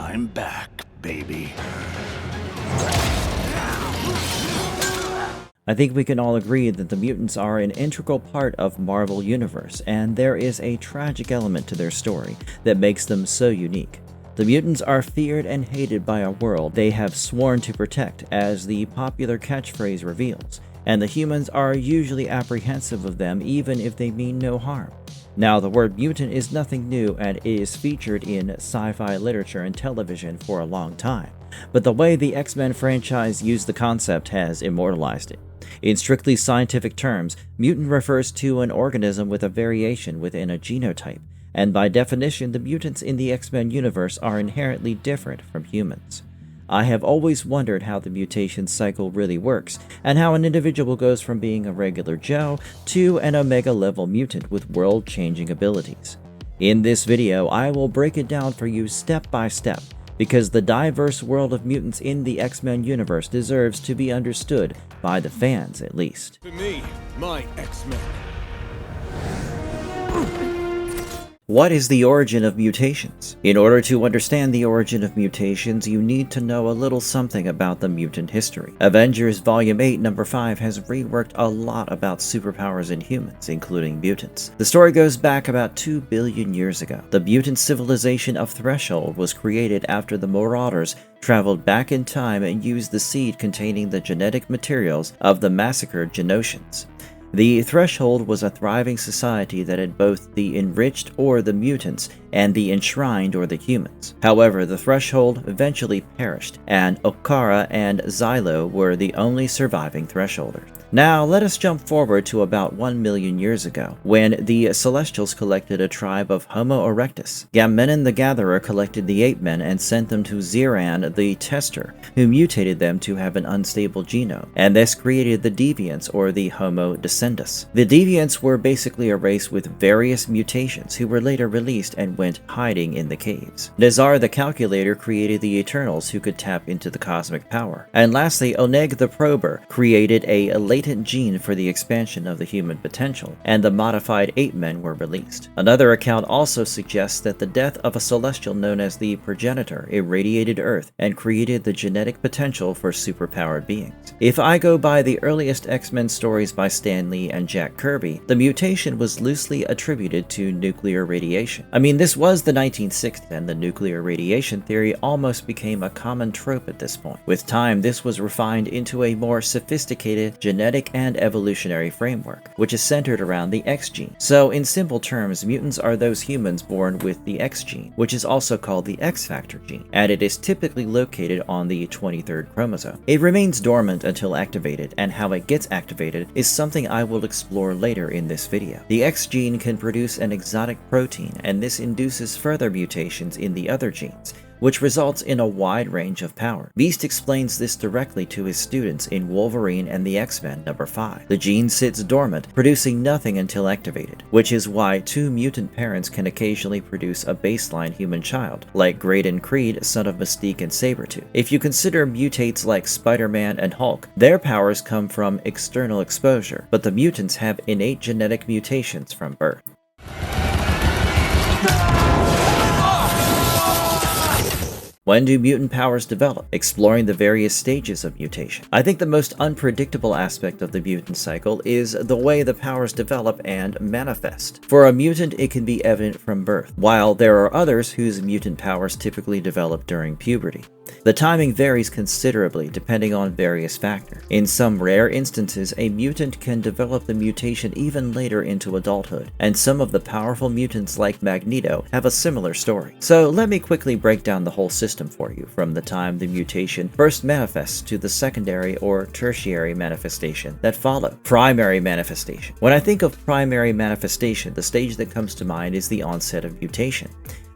I'm back, baby. I think we can all agree that the mutants are an integral part of Marvel Universe, and there is a tragic element to their story that makes them so unique. The mutants are feared and hated by a world they have sworn to protect, as the popular catchphrase reveals, and the humans are usually apprehensive of them even if they mean no harm. Now, the word mutant is nothing new and it is featured in sci-fi literature and television for a long time, but the way the X-Men franchise used the concept has immortalized it. In strictly scientific terms, mutant refers to an organism with a variation within a genotype, and by definition, the mutants in the X-Men universe are inherently different from humans. I have always wondered how the mutation cycle really works, and how an individual goes from being a regular Joe to an Omega-level mutant with world-changing abilities. In this video, I will break it down for you step by step, because the diverse world of mutants in the X-Men universe deserves to be understood, by the fans at least. To me, my X-Men. What is the origin of mutations? In order to understand the origin of mutations, you need to know a little something about the mutant history. Avengers Volume 8, Number 5 has reworked a lot about superpowers in humans, including mutants. The story goes back about 2 billion years ago. The mutant civilization of Threshold was created after the Marauders traveled back in time and used the seed containing the genetic materials of the massacred Genosians. The Threshold was a thriving society that had both the enriched, or the mutants, and the enshrined, or the humans. However, the Threshold eventually perished, and Okara and Xylo were the only surviving Thresholders. Now, let us jump forward to about 1 million years ago, when the Celestials collected a tribe of Homo erectus. Gammenon the Gatherer collected the Ape Men and sent them to Ziran the Tester, who mutated them to have an unstable genome, and this created the Deviants, or the Homo Descendus. The Deviants were basically a race with various mutations who were later released and went hiding in the caves. Nazar the Calculator created the Eternals, who could tap into the cosmic power. And lastly, Oneg the Prober created a latent gene for the expansion of the human potential, and the modified Ape Men were released. Another account also suggests that the death of a celestial known as the Progenitor irradiated Earth and created the genetic potential for superpowered beings. If I go by the earliest X-Men stories by Stan Lee and Jack Kirby, the mutation was loosely attributed to nuclear radiation. I mean, this was the 1960s, and the nuclear radiation theory almost became a common trope at this point. With time, this was refined into a more sophisticated genetic and evolutionary framework, which is centered around the X gene. So, in simple terms, mutants are those humans born with the X gene, which is also called the X factor gene, and it is typically located on the 23rd chromosome. It remains dormant until activated, and how it gets activated is something I will explore later in this video. The X gene can produce an exotic protein, and this induces further mutations in the other genes, which results in a wide range of power. Beast explains this directly to his students in Wolverine and the X-Men Number 5. The gene sits dormant, producing nothing until activated, which is why 2 mutant parents can occasionally produce a baseline human child, like Graydon Creed, son of Mystique and Sabretooth. If you consider mutates like Spider-Man and Hulk, their powers come from external exposure, but the mutants have innate genetic mutations from birth. When do mutant powers develop? Exploring the various stages of mutation. I think the most unpredictable aspect of the mutant cycle is the way the powers develop and manifest. For a mutant, it can be evident from birth, while there are others whose mutant powers typically develop during puberty. The timing varies considerably depending on various factors. In some rare instances, a mutant can develop the mutation even later into adulthood, and some of the powerful mutants like Magneto have a similar story. So let me quickly break down the whole system for you, from the time the mutation first manifests to the secondary or tertiary manifestation that follow. Primary manifestation. When I think of primary manifestation, the stage that comes to mind is the onset of mutation.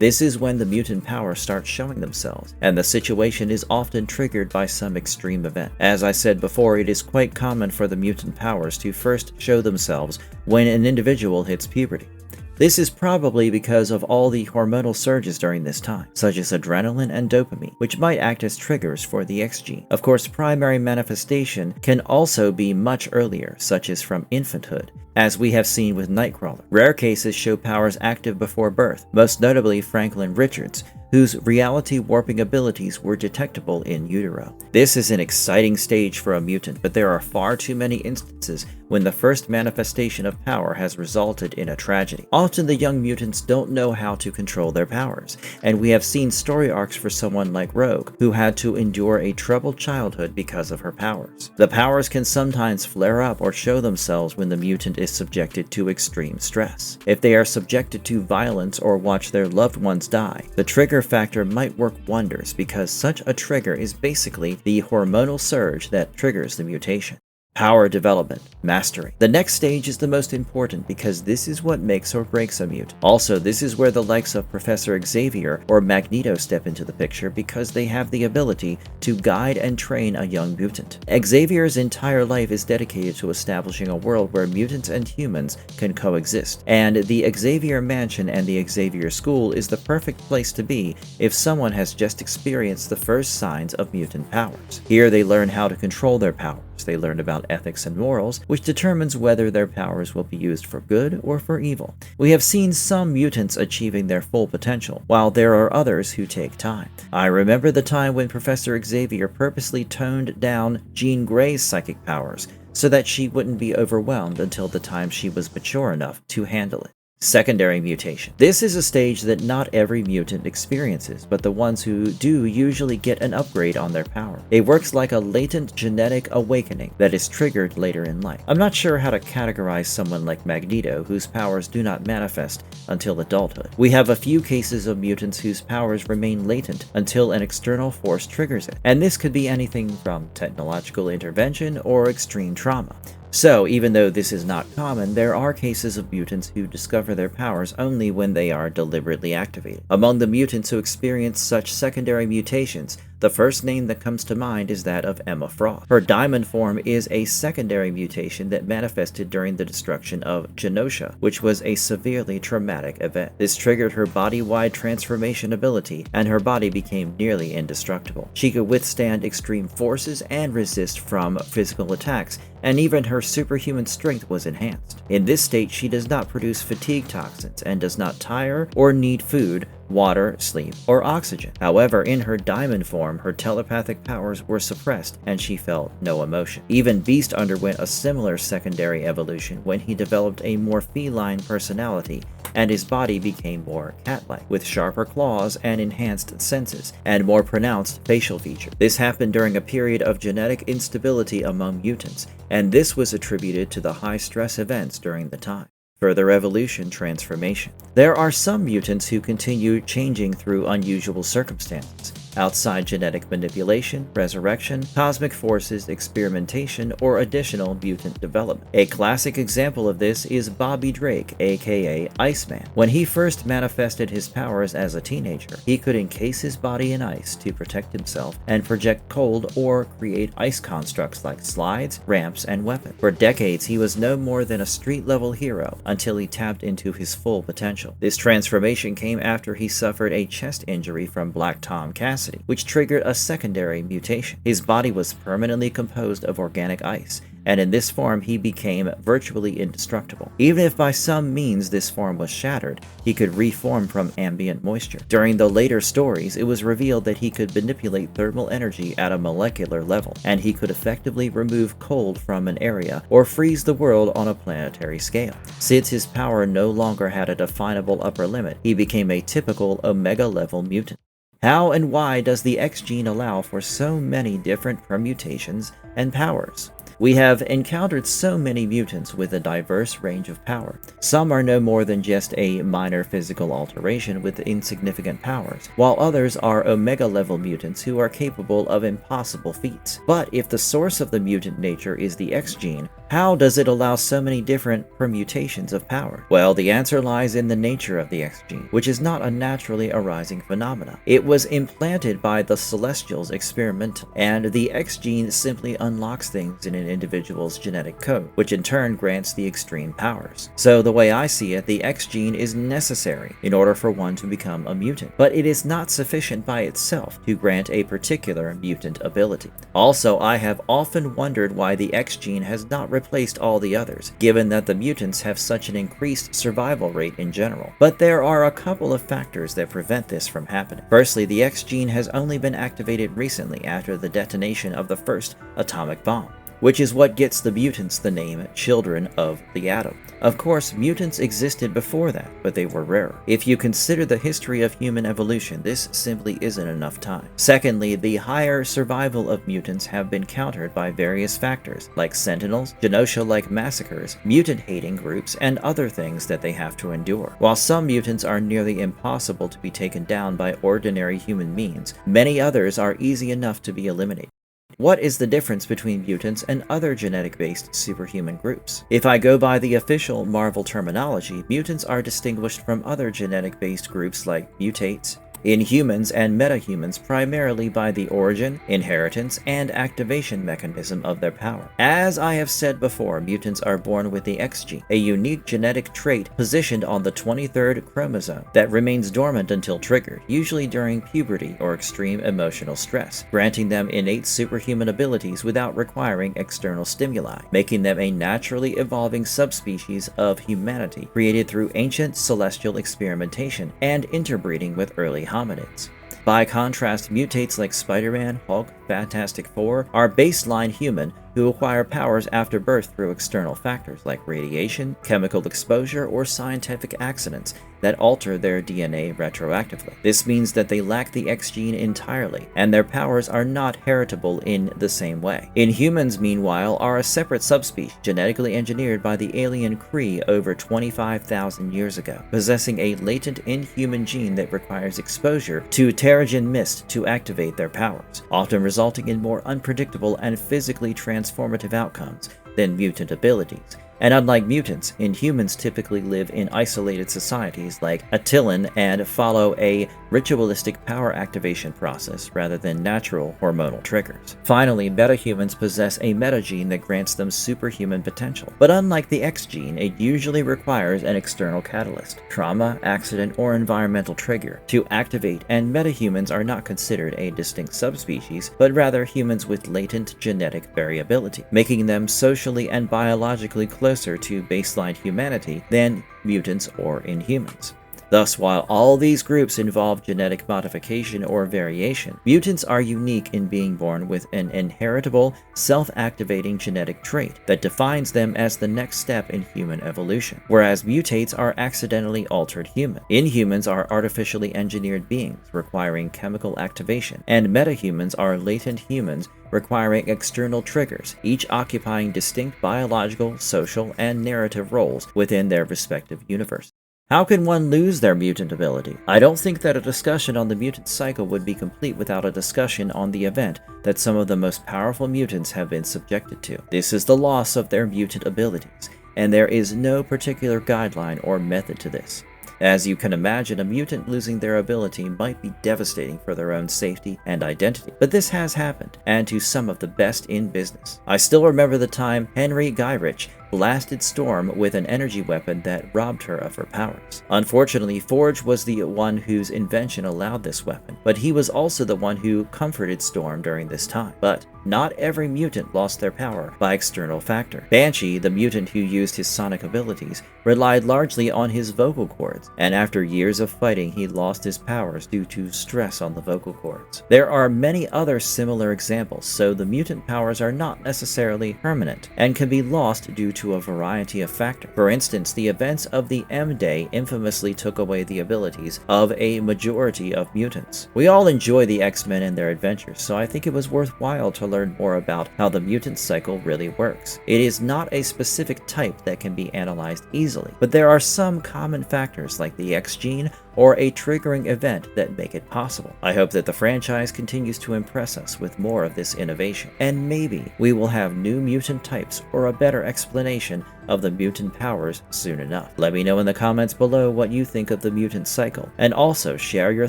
This is when the mutant powers start showing themselves, and the situation is often triggered by some extreme event. As I said before, it is quite common for the mutant powers to first show themselves when an individual hits puberty. This is probably because of all the hormonal surges during this time, such as adrenaline and dopamine, which might act as triggers for the X gene. Of course, primary manifestation can also be much earlier, such as from infanthood, as we have seen with Nightcrawler. Rare cases show powers active before birth, most notably Franklin Richards, whose reality warping abilities were detectable in utero. This is an exciting stage for a mutant, but there are far too many instances when the first manifestation of power has resulted in a tragedy. Often the young mutants don't know how to control their powers, and we have seen story arcs for someone like Rogue, who had to endure a troubled childhood because of her powers. The powers can sometimes flare up or show themselves when the mutant is subjected to extreme stress. If they are subjected to violence or watch their loved ones die, the trigger factor might work wonders, because such a trigger is basically the hormonal surge that triggers the mutation. Power development, mastery. The next stage is the most important because this is what makes or breaks a mutant. Also, this is where the likes of Professor Xavier or Magneto step into the picture because they have the ability to guide and train a young mutant. Xavier's entire life is dedicated to establishing a world where mutants and humans can coexist, and the Xavier Mansion and the Xavier School is the perfect place to be if someone has just experienced the first signs of mutant powers. Here they learn how to control their powers. They learn about ethics and morals, which determines whether their powers will be used for good or for evil. We have seen some mutants achieving their full potential, while there are others who take time. I remember the time when Professor Xavier purposely toned down Jean Grey's psychic powers so that she wouldn't be overwhelmed until the time she was mature enough to handle it. Secondary mutation. This is a stage that not every mutant experiences, but the ones who do usually get an upgrade on their power. It works like a latent genetic awakening that is triggered later in life. I'm not sure how to categorize someone like Magneto, whose powers do not manifest until adulthood. We have a few cases of mutants whose powers remain latent until an external force triggers it, and this could be anything from technological intervention or extreme trauma. So, even though this is not common, there are cases of mutants who discover their powers only when they are deliberately activated. Among the mutants who experience such secondary mutations, the first name that comes to mind is that of Emma Frost. Her diamond form is a secondary mutation that manifested during the destruction of Genosha, which was a severely traumatic event. This triggered her body-wide transformation ability, and her body became nearly indestructible. She could withstand extreme forces and resist from physical attacks, and even her superhuman strength was enhanced. In this state, she does not produce fatigue toxins and does not tire or need food, water, sleep, or oxygen. However, in her diamond form, her telepathic powers were suppressed and she felt no emotion. Even Beast underwent a similar secondary evolution when he developed a more feline personality and his body became more cat-like, with sharper claws and enhanced senses, and more pronounced facial features. This happened during a period of genetic instability among mutants, and this was attributed to the high-stress events during the time. Further evolution transformation. There are some mutants who continue changing through unusual circumstances. Outside genetic manipulation, resurrection, cosmic forces, experimentation, or additional mutant development. A classic example of this is Bobby Drake, aka Iceman. When he first manifested his powers as a teenager, he could encase his body in ice to protect himself and project cold or create ice constructs like slides, ramps, and weapons. For decades, he was no more than a street-level hero until he tapped into his full potential. This transformation came after he suffered a chest injury from Black Tom Cassidy, which triggered a secondary mutation. His body was permanently composed of organic ice, and in this form he became virtually indestructible. Even if by some means this form was shattered, he could reform from ambient moisture. During the later stories, it was revealed that he could manipulate thermal energy at a molecular level, and he could effectively remove cold from an area or freeze the world on a planetary scale. Since his power no longer had a definable upper limit, he became a typical Omega-level mutant. How and why does the X gene allow for so many different permutations and powers? We have encountered so many mutants with a diverse range of power. Some are no more than just a minor physical alteration with insignificant powers, while others are Omega-level mutants who are capable of impossible feats. But if the source of the mutant nature is the X gene, how does it allow so many different permutations of power? Well, the answer lies in the nature of the X gene, which is not a naturally arising phenomena. It was implanted by the Celestials experimentally, and the X gene simply unlocks things in an individual's genetic code, which in turn grants the extreme powers. So the way I see it, the X gene is necessary in order for one to become a mutant, but it is not sufficient by itself to grant a particular mutant ability. Also, I have often wondered why the X gene has not replaced all the others, given that the mutants have such an increased survival rate in general. But there are a couple of factors that prevent this from happening. Firstly, the X gene has only been activated recently after the detonation of the first atomic bomb, which is what gets the mutants the name Children of the Atom. Of course, mutants existed before that, but they were rarer. If you consider the history of human evolution, this simply isn't enough time. Secondly, the higher survival of mutants have been countered by various factors, like sentinels, Genosha-like massacres, mutant-hating groups, and other things that they have to endure. While some mutants are nearly impossible to be taken down by ordinary human means, many others are easy enough to be eliminated. What is the difference between mutants and other genetic-based superhuman groups? If I go by the official Marvel terminology, mutants are distinguished from other genetic-based groups like mutates, inhumans, and metahumans primarily by the origin, inheritance, and activation mechanism of their power. As I have said before, mutants are born with the X gene, a unique genetic trait positioned on the 23rd chromosome that remains dormant until triggered, usually during puberty or extreme emotional stress, granting them innate superhuman abilities without requiring external stimuli, making them a naturally evolving subspecies of humanity created through ancient celestial experimentation and interbreeding with early hominids. By contrast, mutates like Spider-Man, Hulk, Fantastic Four are baseline human who acquire powers after birth through external factors like radiation, chemical exposure, or scientific accidents that alter their DNA retroactively. This means that they lack the X gene entirely, and their powers are not heritable in the same way. Inhumans, meanwhile, are a separate subspecies genetically engineered by the alien Kree over 25,000 years ago, possessing a latent inhuman gene that requires exposure to Terrigen Mist to activate their powers, often resulting in more unpredictable and physically transformative outcomes than mutant abilities. And unlike mutants, inhumans typically live in isolated societies like Attilan and follow a ritualistic power activation process rather than natural hormonal triggers. Finally, metahumans possess a metagene that grants them superhuman potential. But unlike the X gene, it usually requires an external catalyst, trauma, accident, or environmental trigger to activate, and metahumans are not considered a distinct subspecies, but rather humans with latent genetic variability, making them socially and biologically closer to baseline humanity than mutants or inhumans. Thus, while all these groups involve genetic modification or variation, mutants are unique in being born with an inheritable, self-activating genetic trait that defines them as the next step in human evolution, whereas mutates are accidentally altered human. Inhumans are artificially engineered beings requiring chemical activation, and metahumans are latent humans requiring external triggers, each occupying distinct biological, social, and narrative roles within their respective universe. How can one lose their mutant ability? I don't think that a discussion on the mutant cycle would be complete without a discussion on the event that some of the most powerful mutants have been subjected to. This is the loss of their mutant abilities, and there is no particular guideline or method to this. As you can imagine, a mutant losing their ability might be devastating for their own safety and identity, but this has happened, and to some of the best in business. I still remember the time Henry Gyrich blasted Storm with an energy weapon that robbed her of her powers. Unfortunately, Forge was the one whose invention allowed this weapon, but he was also the one who comforted Storm during this time. But not every mutant lost their power by external factor. Banshee, the mutant who used his sonic abilities, relied largely on his vocal cords, and after years of fighting, he lost his powers due to stress on the vocal cords. There are many other similar examples, so the mutant powers are not necessarily permanent, and can be lost due to a variety of factors. For instance, the events of the M-Day infamously took away the abilities of a majority of mutants. We all enjoy the X-Men and their adventures, so I think it was worthwhile to learn more about how the mutant cycle really works. It is not a specific type that can be analyzed easily, but there are some common factors like the X gene or a triggering event that make it possible. I hope that the franchise continues to impress us with more of this innovation, and maybe we will have new mutant types or a better explanation of the mutant powers soon enough. Let me know in the comments below what you think of the mutant cycle, and also share your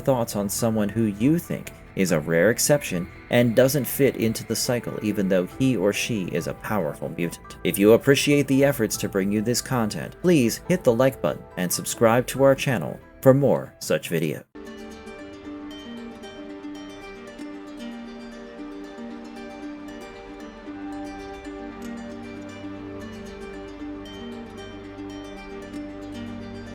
thoughts on someone who you think is a rare exception and doesn't fit into the cycle even though he or she is a powerful mutant. If you appreciate the efforts to bring you this content, please hit the like button and subscribe to our channel for more such videos.